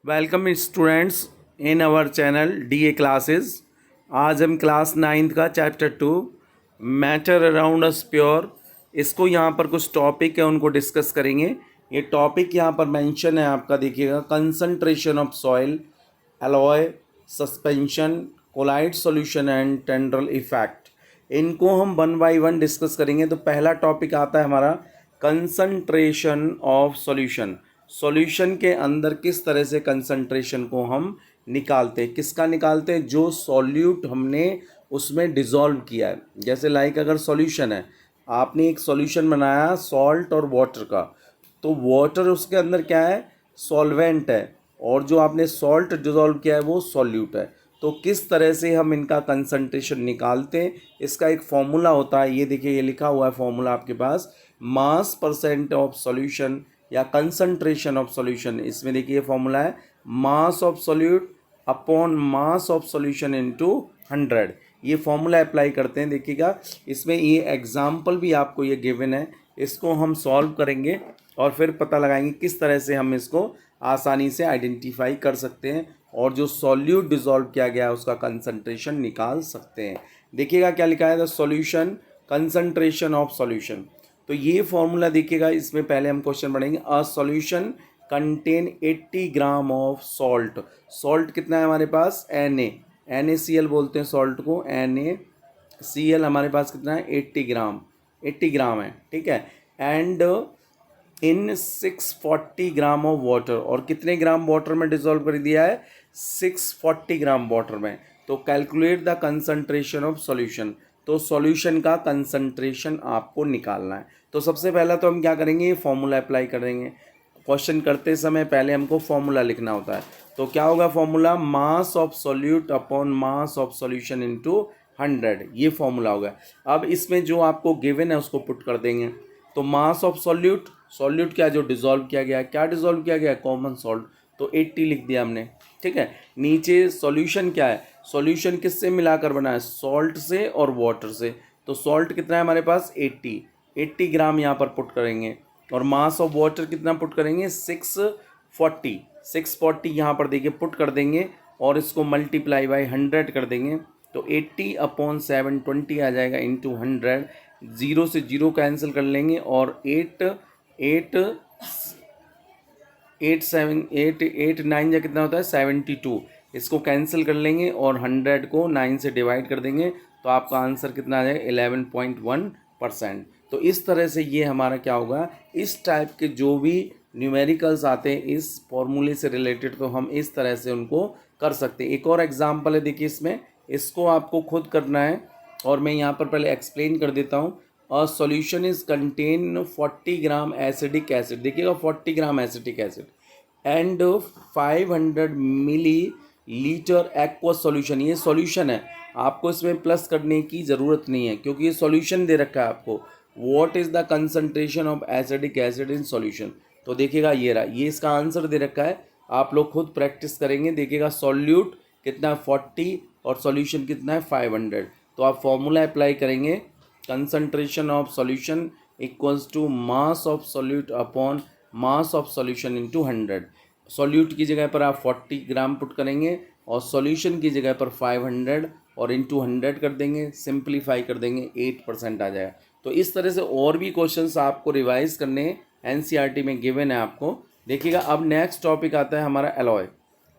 Welcome students in our channel DA classes. आज हम class 9th का chapter 2 matter around us pure, इसको यहाँ पर कुछ टॉपिक है उनको डिस्कस करेंगे। ये टॉपिक यहाँ पर मेंशन है आपका, देखिएगा, concentration of soil, alloy, suspension, colloid solution and Tyndall effect. इनको हम वन बाय वन डिस्कस करेंगे। तो पहला टॉपिक आता है हमारा कंसंट्रेशन ऑफ सॉल्यूशन। सॉल्यूशन के अंदर किस तरह से कंसंट्रेशन को हम निकालते हैं, किसका निकालते हैं, जो सॉल्यूट हमने उसमें डिज़ोल्व किया है। जैसे लाइक अगर सॉल्यूशन है, आपने एक सॉल्यूशन बनाया सॉल्ट और वाटर का, तो वाटर उसके अंदर क्या है, सॉल्वेंट है, और जो आपने सॉल्ट डिज़ोल्व किया है वो सॉल्यूट है। तो किस तरह से हम इनका कंसंट्रेशन निकालते हैं, इसका एक फॉर्मूला होता है। ये देखिए, ये लिखा हुआ है फॉर्मूला आपके पास, मास परसेंट ऑफ सॉल्यूशन या कंसंट्रेशन ऑफ सॉल्यूशन। इसमें देखिए फॉर्मूला है मास of solute upon mass of solution into 100। ये फॉर्मूला अप्लाई करते हैं। देखिएगा, इसमें ये एग्जाम्पल भी आपको ये गिवन है, इसको हम सॉल्व करेंगे और फिर पता लगाएंगे किस तरह से हम इसको आसानी से आइडेंटिफाई कर सकते हैं और जो सॉल्यूट डिज़ोल्व किया गया है उसका कंसंट्रेशन निकाल सकते हैं। देखिएगा क्या लिखा है, the solution concentration of solution. तो ये फॉर्मूला देखिएगा, इसमें पहले हम क्वेश्चन पढ़ेंगे। A solution contain 80 gram of salt. Salt कितना है हमारे पास, NaCl बोलते हैं सॉल्ट को, NaCl हमारे पास कितना है, 80 ग्राम है, ठीक है। And in 640 gram of water, और कितने ग्राम वाटर में डिजोल्व कर दिया है, 640 ग्राम वाटर में। तो calculate the concentration of solution. तो सॉल्यूशन का कंसंट्रेशन आपको निकालना है। तो सबसे पहला तो हम क्या करेंगे, ये फॉर्मूला अप्लाई कर देंगे। क्वेश्चन करते समय पहले हमको फॉर्मूला लिखना होता है। तो क्या होगा formula, mass of solute upon mass of solution into 100, ये फॉर्मूला होगा। अब इसमें जो आपको गिवन है उसको पुट कर देंगे। तो मास ऑफ सॉल्यूट, सॉल्यूट क्या, जो डिजोल्व किया गया है, क्या डिजोल्व किया गया है, कॉमन सॉल्ट, तो 80 लिख दिया हमने, ठीक है। नीचे सॉल्यूशन क्या है, सॉल्यूशन किससे मिलाकर बना है, सॉल्ट से और वाटर से। तो सॉल्ट कितना है हमारे पास, 80 ग्राम यहाँ पर पुट करेंगे, और मास ऑफ वाटर कितना पुट करेंगे, 640 यहाँ पर देखिए पुट कर देंगे, और इसको मल्टीप्लाई बाई 100 कर देंगे। तो 80 अपॉन 720 आ जाएगा इंटू 100। 0 से 0 कैंसिल कर लेंगे, और 8 9 या कितना होता है, 72। इसको कैंसिल कर लेंगे और 100 को 9 से डिवाइड कर देंगे, तो आपका आंसर कितना आ जाएगा, 11.1%। तो इस तरह से ये हमारा क्या होगा, इस टाइप के जो भी न्यूमेरिकल्स आते हैं इस फॉर्मूले से रिलेटेड, तो हम इस तरह से उनको कर सकते हैं। एक और एग्जांपल है, देखिए इसमें, इसको आपको खुद करना है और मैं यहाँ पर पहले एक्सप्लेन कर देता हूँ। A solution is contain 40 gram acidic acid, देखिएगा 40 gram acetic acid and 500 millilitre aqua solution. ये सॉल्यूशन है, आपको इसमें प्लस करने की ज़रूरत नहीं है क्योंकि ये सॉल्यूशन दे रखा है आपको। What is the concentration of acidic acid in solution. तो देखिएगा ये रहा, ये इसका आंसर दे रखा है, आप लोग खुद प्रैक्टिस करेंगे। देखिएगा सॉल्यूट कितना है 40 और सॉल्यूशन कितना है 500। तो आप फॉर्मूला अप्लाई करेंगे, concentration of solution equals to mass of solute upon mass of solution into 100। Solute की जगह पर आप 40 ग्राम पुट करेंगे और सॉल्यूशन की जगह पर 500 और इंटू 100 कर देंगे, सिंप्लीफाई कर देंगे, 8% आ जाएगा। तो इस तरह से और भी क्वेश्चंस आपको रिवाइज करने हैं, एनसीईआरटी में गिवन है आपको। देखिएगा, अब नेक्स्ट टॉपिक आता है हमारा एलॉय।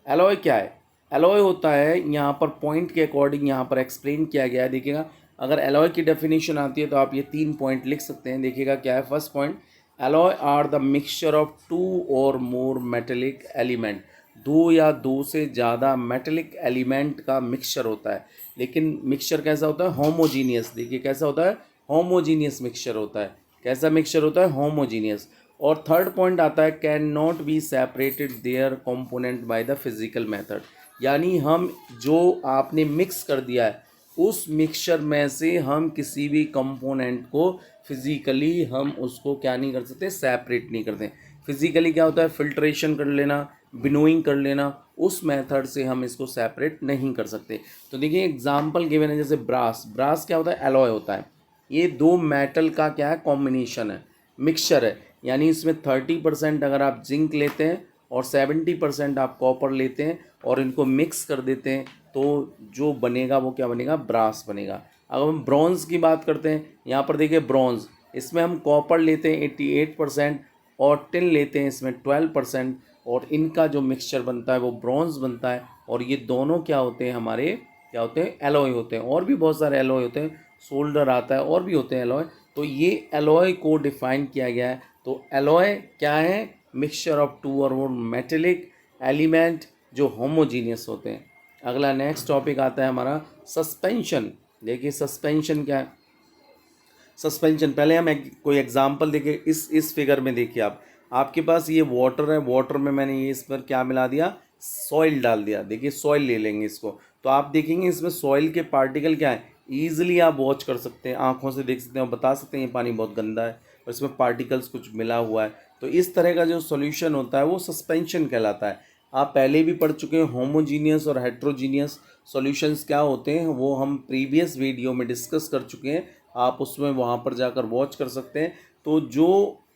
एलॉय क्या है, एलॉय होता है, यहाँ पर पॉइंट के अकॉर्डिंग यहाँ पर एक्सप्लेन किया गया है। देखिएगा, अगर एलॉय की डेफिनेशन आती है तो आप ये 3 पॉइंट लिख सकते हैं। देखिएगा क्या है, first point, alloy are the mixture of 2 और मोर मेटेलिक एलिमेंट। 2 या 2 से ज़्यादा मेटेलिक एलिमेंट का मिक्सचर होता है। लेकिन मिक्सचर कैसा होता है, होमोजीनियस। देखिए कैसा होता है, होमोजीनियस मिक्सचर होता है। कैसा मिक्सचर होता है, होमोजीनियस। और थर्ड पॉइंट आता है, can not be separated their component by the physical method. यानी हम जो आपने मिक्स कर दिया है उस मिक्सचर में से हम किसी भी कंपोनेंट को फिज़िकली हम उसको क्या नहीं कर सकते, सेपरेट नहीं करते। फिज़िकली क्या होता है, फिल्ट्रेशन कर लेना, विनोइंग कर लेना, उस मेथड से हम इसको सेपरेट नहीं कर सकते। तो देखिए एग्जांपल गिवन है, जैसे ब्रास। ब्रास क्या होता है, एलॉय होता है। ये 2 मेटल का क्या है, कॉम्बिनेशन है, मिक्सचर है। यानी इसमें 30% अगर आप जिंक लेते हैं और 70% आप कॉपर लेते हैं और इनको मिक्स कर देते हैं, तो जो बनेगा वो क्या बनेगा, ब्रास बनेगा। अगर हम ब्रॉन्ज़ की बात करते हैं, यहाँ पर देखिए ब्रॉन्ज़, इसमें हम कॉपर लेते हैं 88% और टिन लेते हैं इसमें 12%, और इनका जो मिक्सचर बनता है वो ब्रॉन्ज़ बनता है। और ये दोनों क्या होते हैं हमारे, क्या होते हैं, एलॉय होते हैं। और भी बहुत सारे एलॉय होते हैं, सोल्डर आता है और भी होते हैं एलॉय। तो ये एलॉय को डिफाइन किया गया है। तो एलॉय क्या है, मिक्सचर ऑफ टू और मोर मेटेलिक एलिमेंट जो होमोजीनियस होते हैं। अगला नेक्स्ट टॉपिक आता है हमारा सस्पेंशन। देखिए सस्पेंशन क्या है। सस्पेंशन, पहले हम कोई एग्जांपल देखिए। इस फिगर में देखिए आप, आपके पास ये वाटर है, वाटर में मैंने ये इस पर क्या मिला दिया, सॉइल डाल दिया। देखिए सॉइल ले लेंगे इसको, तो आप देखेंगे इसमें सॉइल के पार्टिकल क्या है, ईजिली आप वॉच कर सकते हैं, आंखों से देख सकते हैं और बता सकते हैं ये पानी बहुत गंदा है और इसमें पार्टिकल्स कुछ मिला हुआ है। तो इस तरह का जो सॉल्यूशन होता है वो सस्पेंशन कहलाता है। आप पहले भी पढ़ चुके हैं होमोजीनियस और हेट्रोजीनियस सॉल्यूशंस क्या होते हैं, वो हम प्रीवियस वीडियो में डिस्कस कर चुके हैं। आप उसमें वहाँ पर जाकर वॉच कर सकते हैं। तो जो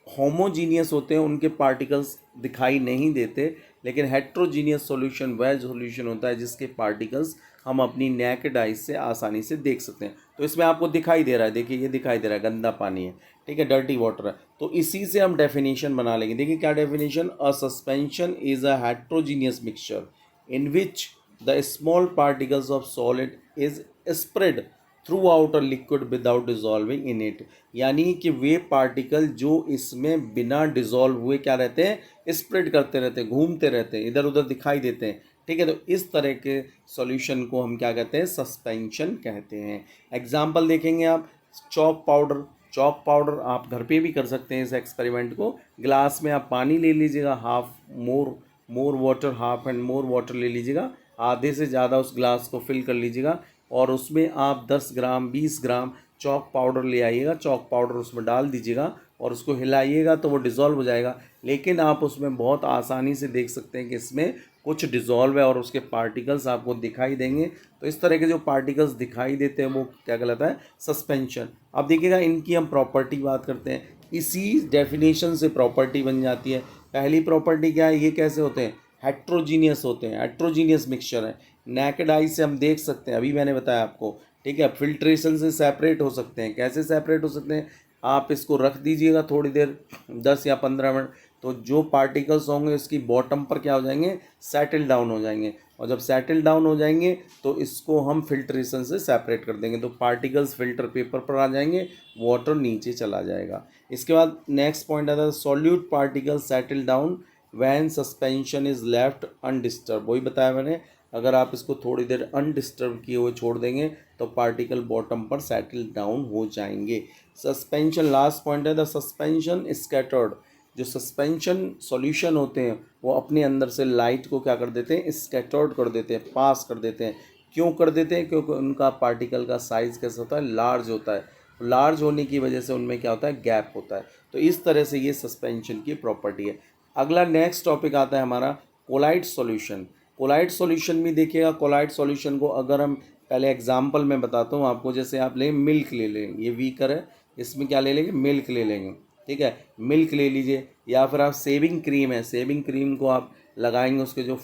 होमोजीनियस होते हैं उनके पार्टिकल्स दिखाई नहीं देते, लेकिन हेट्रोजीनियस सॉल्यूशन वह सॉल्यूशन होता है जिसके पार्टिकल्स हम अपनी नेकेड आइज से आसानी से देख सकते हैं। तो इसमें आपको दिखाई दे रहा है, देखिए ये दिखाई दे रहा है गंदा पानी है, ठीक है, डर्टी वाटर है। तो इसी से हम डेफिनेशन बना लेंगे। देखिए क्या definition, a suspension is a heterogeneous mixture in which the small particles of solid is spread through out a liquid without dissolving in it. यानी कि वे पार्टिकल जो इसमें बिना डिजॉल्व हुए क्या रहते हैं, स्प्रेड करते रहते हैं, घूमते रहते हैं, इधर उधर दिखाई देते हैं, ठीक है। तो इस तरह के सॉल्यूशन को हम क्या कहते हैं, सस्पेंशन कहते हैं। एग्जाम्पल देखेंगे आप, चॉक पाउडर। चॉक पाउडर आप घर पे भी कर सकते हैं इस एक्सपेरिमेंट को। ग्लास में आप पानी ले लीजिएगा, half more water, half and more water ले लीजिएगा, आधे से ज़्यादा उस ग्लास को फिल कर लीजिएगा और उसमें आप 10 ग्राम 20 ग्राम चॉक पाउडर ले आइएगा। चॉक पाउडर उसमें डाल दीजिएगा और उसको हिलाइएगा तो वो डिज़ोल्व हो जाएगा। लेकिन आप उसमें बहुत आसानी से देख सकते हैं कि इसमें कुछ डिज़ोल्व है और उसके पार्टिकल्स आपको दिखाई देंगे। तो इस तरह के जो पार्टिकल्स दिखाई देते हैं वो क्या कहलाता है, सस्पेंशन। अब देखिएगा इनकी हम प्रॉपर्टी बात करते हैं। इसी डेफिनेशन से प्रॉपर्टी बन जाती है। पहली प्रॉपर्टी क्या है, ये कैसे होते हैं, हेट्रोजीनियस होते हैं, हेट्रोजीनियस मिक्सचर है। नेकेड आई से हम देख सकते हैं, अभी मैंने बताया आपको, ठीक है। फिल्ट्रेशन से सेपरेट हो सकते हैं। कैसे सेपरेट हो सकते हैं, आप इसको रख दीजिएगा थोड़ी देर, 10 या 15 मिनट, तो जो पार्टिकल्स होंगे इसकी बॉटम पर क्या हो जाएंगे, सेटल डाउन हो जाएंगे। और जब सेटल डाउन हो जाएंगे तो इसको हम फिल्ट्रेशन से सेपरेट कर देंगे, तो पार्टिकल्स फिल्टर पेपर पर आ जाएंगे, वाटर नीचे चला जाएगा। इसके बाद नेक्स्ट पॉइंट आता है, solute particles settle down when suspension is left undisturb. वही बताया मैंने, अगर आप इसको थोड़ी देर अनडिस्टर्ब किए हुए छोड़ देंगे तो पार्टिकल बॉटम पर सेटल डाउन हो जाएंगे। सस्पेंशन लास्ट पॉइंट है, द सस्पेंशन स्कैटर्ड। जो सस्पेंशन सॉल्यूशन होते हैं वो अपने अंदर से लाइट को क्या कर देते हैं, स्कैटर्ड कर देते हैं, पास कर देते हैं। क्यों कर देते हैं, क्योंकि उनका पार्टिकल का साइज़ कैसा होता है, लार्ज होता है। लार्ज होने की वजह से उनमें क्या होता है, गैप होता है। तो इस तरह से ये सस्पेंशन की प्रॉपर्टी है। अगला नेक्स्ट टॉपिक आता है हमारा कोलाइड सॉल्यूशन। कोलाइड सॉल्यूशन भी देखिएगा। कोलाइड सॉल्यूशन को अगर हम पहले एग्जांपल में बताता हूँ आपको, जैसे आप लें मिल्क ले लें, ये वीकर है, इसमें क्या ले लेंगे, मिल्क ले लेंगे, ठीक है, मिल्क ले लीजिए। या फिर आप सेविंग क्रीम है, सेविंग क्रीम को आप लगाएंगे, उसके जो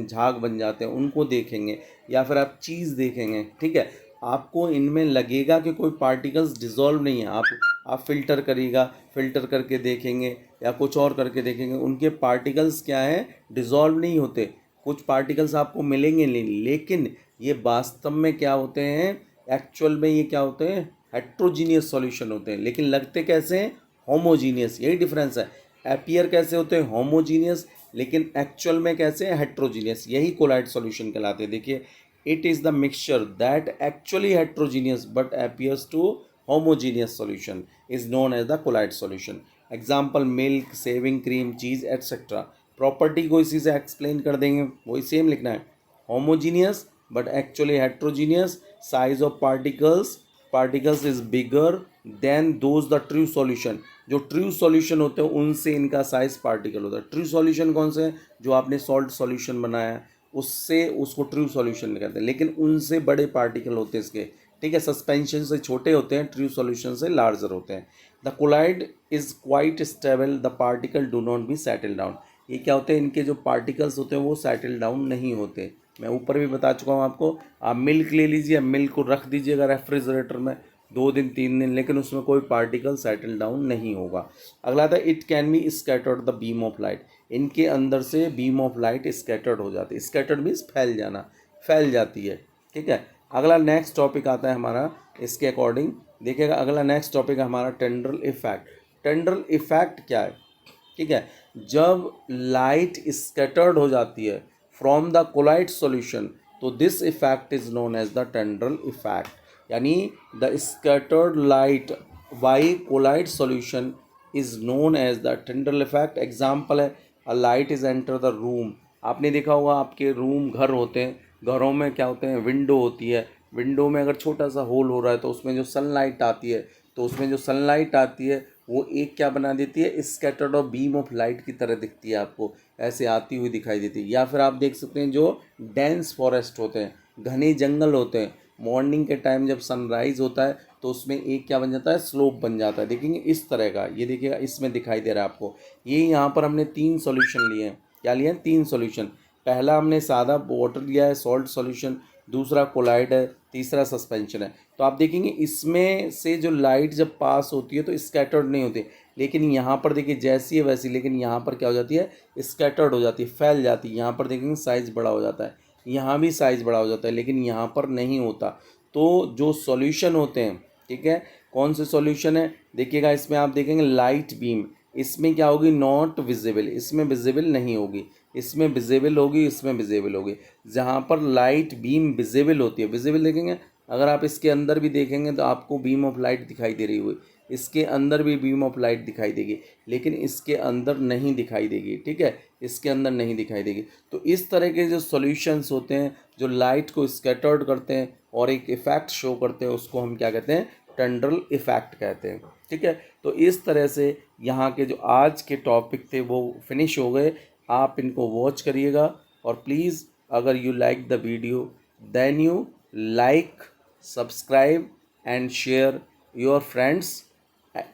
झाग बन जाते हैं उनको देखेंगे। या फिर आप चीज़ देखेंगे, ठीक है, आपको इनमें लगेगा कि कोई पार्टिकल्स डिज़ोल्व नहीं है। आप फिल्टर करिएगा, फिल्टर करके देखेंगे या कुछ और करके देखेंगे, उनके पार्टिकल्स क्या हैं, डिज़ोल्व नहीं होते। कुछ पार्टिकल्स आपको मिलेंगे नहीं, लेकिन ये वास्तव में क्या होते हैं, एक्चुअल में ये क्या होते हैं, हेट्रोजीनियस सॉल्यूशन होते हैं। लेकिन लगते कैसे हैं, होमोजीनियस। यही डिफरेंस है। अपीयर कैसे होते हैं, होमोजीनियस, लेकिन एक्चुअल में कैसे हैं, हेट्रोजीनियस। यही कोलाइड सॉल्यूशन कहलाते हैं। देखिए, it is the mixture that actually heterogeneous but appears to homogeneous solution is known as the colloid solution. Example milk, shaving cream, cheese etcetera. Property को इसी से एक्सप्लेन कर देंगे, वही सेम लिखना है, homogeneous but actually heterogeneous, size of particles is bigger than those the true solution. जो true solution होते हैं उनसे इनका साइज पार्टिकल होता है। ट्रू सॉल्यूशन कौन से हैं, जो आपने सॉल्ट सॉल्यूशन बनाया है उससे, उसको ट्रू सॉल्यूशन कहते हैं, लेकिन उनसे बड़े पार्टिकल होते हैं इसके, ठीक है। सस्पेंशन से छोटे होते हैं, ट्रू सॉल्यूशन से लार्जर होते हैं। The colloid is quite stable, the particle do not be settle down. ये क्या होते हैं, इनके जो पार्टिकल्स होते हैं वो सेटल डाउन नहीं होते। मैं ऊपर भी बता चुका हूँ आपको। आप मिल्क ले लीजिए, मिल्क को रख दीजिएगा रेफ्रिजरेटर में 2 दिन 3 दिन, लेकिन उसमें कोई पार्टिकल सेटल डाउन नहीं होगा। अगला था it can be scattered the beam of light. इनके अंदर से बीम ऑफ लाइट स्कैटर्ड हो जाती है। स्कैटर्ड मीन्स फैल जाना, फैल जाती है। ठीक है, अगला नेक्स्ट टॉपिक आता है हमारा इसके अकॉर्डिंग। देखिएगा अगला नेक्स्ट टॉपिक है हमारा टेंड्रल इफेक्ट। टेंड्रल इफेक्ट क्या है? ठीक है, जब लाइट स्कैटर्ड हो जाती है फ्रॉम द कोलाइट सॉल्यूशन, तो this effect is known as the Tyndall effect. यानी the scattered light by colloid solution is known as the Tyndall effect. Example है, a light is enter the room. आपने देखा होगा आपके room घर होते हैं, घरों में क्या होते हैं, विंडो होती है। विंडो में अगर छोटा सा होल हो रहा है तो उसमें जो सनलाइट आती है, तो उसमें जो सनलाइट आती है वो एक क्या बना देती है, स्कैटर्ड और बीम ऑफ लाइट की तरह दिखती है, आपको ऐसे आती हुई दिखाई देती है। या फिर आप देख सकते हैं जो डेंस फॉरेस्ट होते हैं, घने जंगल होते हैं, मॉर्निंग के टाइम जब सनराइज होता है तो उसमें एक क्या बन जाता है, स्लोप बन जाता है। देखेंगे इस तरह का, ये देखिएगा इसमें दिखाई दे रहा है आपको। ये यहाँ पर हमने 3 सॉल्यूशन लिए हैं। क्या लिए हैं? 3 सॉल्यूशन। पहला हमने सादा वाटर लिया है, सॉल्ट सॉल्यूशन, दूसरा कोलाइड है, तीसरा सस्पेंशन है। तो आप देखेंगे इसमें से जो लाइट जब पास होती है तो स्कैटर्ड नहीं होती, लेकिन यहाँ पर देखिए जैसी है वैसी, लेकिन यहाँ पर क्या हो जाती है, स्कैटर्ड हो जाती है, फैल जाती है। यहाँ पर देखेंगे साइज़ बड़ा हो जाता है, यहाँ भी साइज़ बड़ा हो जाता है, लेकिन यहाँ पर नहीं होता। तो जो सॉल्यूशन होते हैं, ठीक है, कौन से सॉल्यूशन है, देखिएगा इसमें आप देखेंगे लाइट बीम, इसमें क्या होगी, नॉट विजिबल, इसमें विजिबल नहीं होगी, इसमें विजिबल होगी, इसमें विजिबल होगी। जहाँ पर लाइट बीम विजिबल होती है, विजिबल देखेंगे, अगर आप इसके अंदर भी देखेंगे तो आपको बीम ऑफ लाइट दिखाई दे रही होगी, इसके अंदर भी बीम ऑफ लाइट दिखाई देगी, लेकिन इसके अंदर नहीं दिखाई देगी। ठीक है, इसके अंदर नहीं दिखाई देगी। तो इस तरह के जो सॉल्यूशंस होते हैं जो लाइट को स्कैटर्ड करते हैं और एक इफेक्ट शो करते हैं, उसको हम क्या कहते हैं, टेंड्रल इफेक्ट कहते हैं। ठीक है, तो इस तरह से यहाँ के जो आज के टॉपिक थे वो फिनिश हो गए। आप इनको वॉच करिएगा और प्लीज़ अगर you like the video then you like, subscribe and share your friends.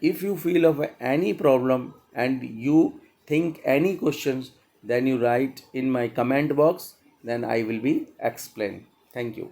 If you feel of any problem and you think any questions, then you write in my comment box, then I will be explain. Thank you.